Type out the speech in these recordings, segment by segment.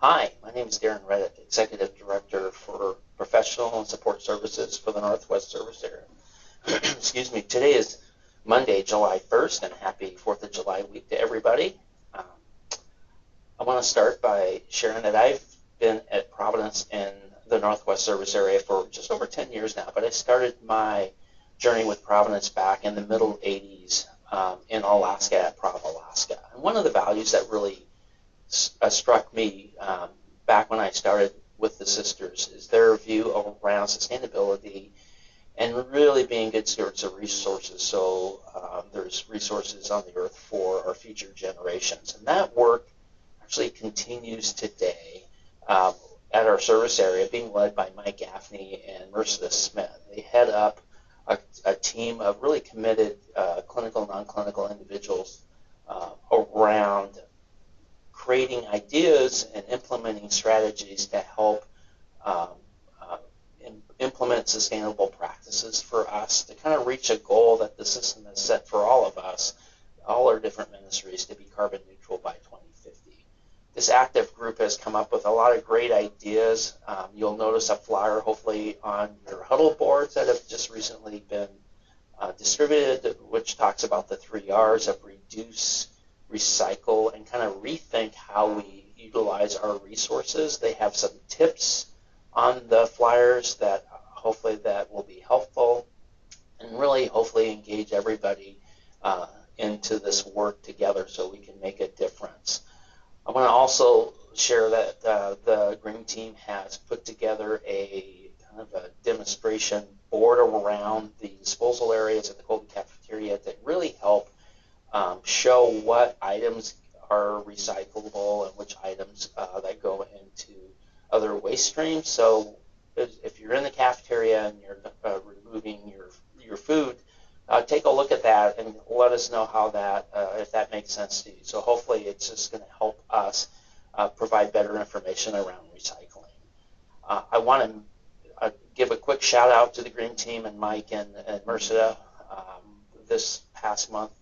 Hi, my name is Darren Redick, Executive Director for Professional and Support Services for the Northwest Service Area. Excuse me. Today is Monday, July 1st, and happy 4th of July week to everybody. I want to start by sharing that I've been at Providence in the Northwest Service Area for just over 10 years now, but I started my journey with Providence back in the middle 80s in Alaska at Prov, Alaska. And one of the values that really struck me back when I started with the sisters is their view around sustainability and really being good stewards of resources. So there's resources on the earth for our future generations. And that work actually continues today at our service area, being led by Mike Gaffney and Mercedes Smith. They head up a team of really committed clinical and non-clinical individuals around creating ideas and implementing strategies to help implement sustainable practices for us to kind of reach a goal that the system has set for all of us, all our different ministries, to be carbon neutral by 2050. This active group has come up with a lot of great ideas. You'll notice a flyer hopefully on your huddle boards that have just recently been distributed, which talks about the 3 R's of reduce, recycle, and kind of rethink how we utilize our resources. They have some tips on the flyers that hopefully that will be helpful and really hopefully engage everybody into this work together so we can make a difference. I want to also share that the Green Team has put together a kind of a demonstration board around the disposal areas at the Golden Cafeteria that really help show what items are recyclable and which items that go into other waste streams. So if you're in the cafeteria and you're removing your food, take a look at that and let us know how that, if that makes sense to you. So hopefully it's just going to help us provide better information around recycling. I want to give a quick shout out to the Green Team and Mike and Merceda. This past month,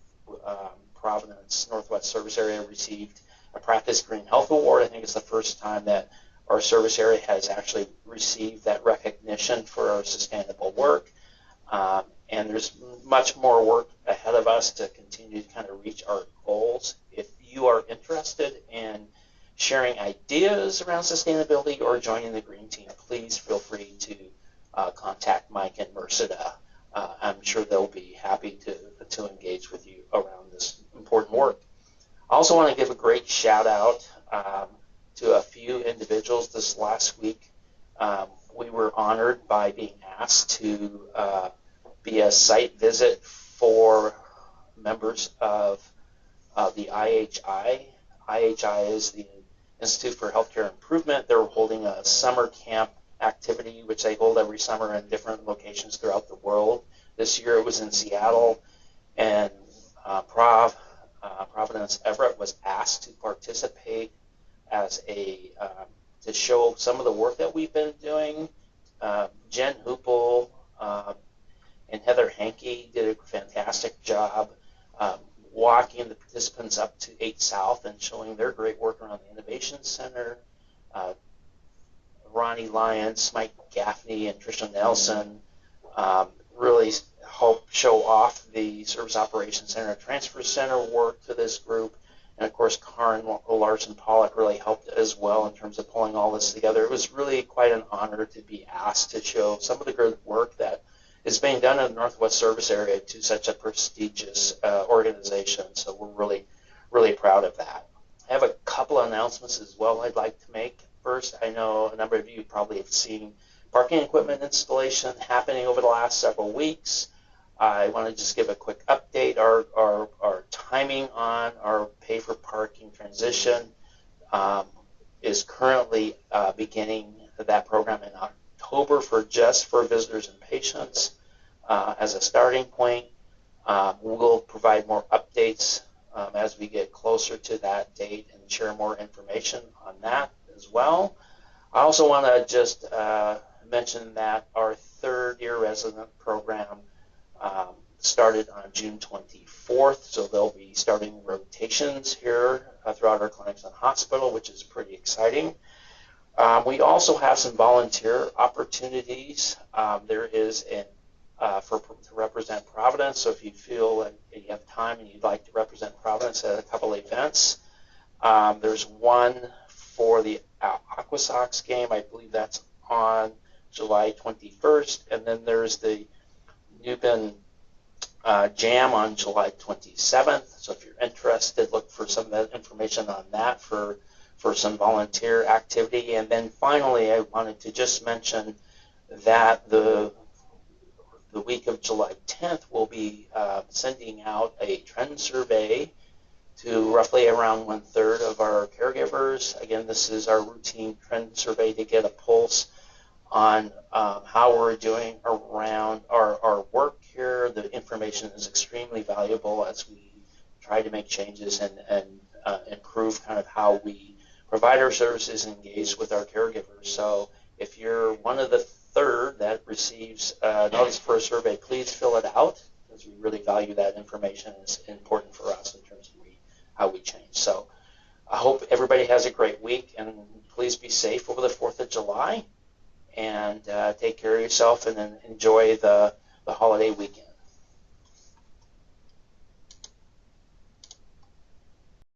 Providence Northwest Service Area received a Practice Green Health Award. I think it's the first time that our service area has actually received that recognition for our sustainable work. And there's much more work ahead of us to continue to kind of reach our goals. If you are interested in sharing ideas around sustainability or joining the Green Team, please feel free to contact Mike and Merceda. I'm sure they'll be happy to engage with you around this important work. I also want to give a great shout out to a few individuals this last week. We were honored by being asked to be a site visit for members of the IHI. IHI is the Institute for Healthcare Improvement. They're holding a summer camp activity, which they hold every summer in different locations throughout the world. This year it was in Seattle, and Providence Everett was asked to participate as to show some of the work that we've been doing. Jen Hoople and Heather Hankey did a fantastic job walking the participants up to 8 South and showing their great work around the Innovation Center. Ronnie Lyons, Mike Gaffney, and Tricia Nelson really help show off the Service Operations Center Transfer Center work to this group. And of course, Karen Larson-Pollock really helped as well in terms of pulling all this together. It was really quite an honor to be asked to show some of the good work that is being done in the Northwest Service Area to such a prestigious organization. So we're really, really proud of that. I have a couple of announcements as well I'd like to make. First, I know a number of you probably have seen parking equipment installation happening over the last several weeks. I want to just give a quick update. Our timing on our pay for parking transition is currently beginning that program in October just for visitors and patients as a starting point. We'll provide more updates as we get closer to that date and share more information on that as well. I also want to just mention that our third-year resident program started on June 24th, so they'll be starting rotations here throughout our clinics and hospital, which is pretty exciting. We also have some volunteer opportunities. There is to represent Providence, so if you feel like you have time and you'd like to represent Providence at a couple events, there's one for the Aqua Sox game. I believe that's on July 21st, and then there's the Newbin Jam on July 27th. So if you're interested, look for some of that information on that for some volunteer activity. And then finally, I wanted to just mention that the week of July 10th, we'll be sending out a trend survey to roughly around 1/3 of our caregivers. Again, this is our routine trend survey to get a pulse on how we're doing around our work here. The information is extremely valuable as we try to make changes and improve kind of how we provide our services and engage with our caregivers. So if you're one of the third that receives notice for a survey, please fill it out, because we really value that information. It's important for us in terms of how we change. So I hope everybody has a great week, and please be safe over the 4th of July, and take care of yourself, and then enjoy the holiday weekend.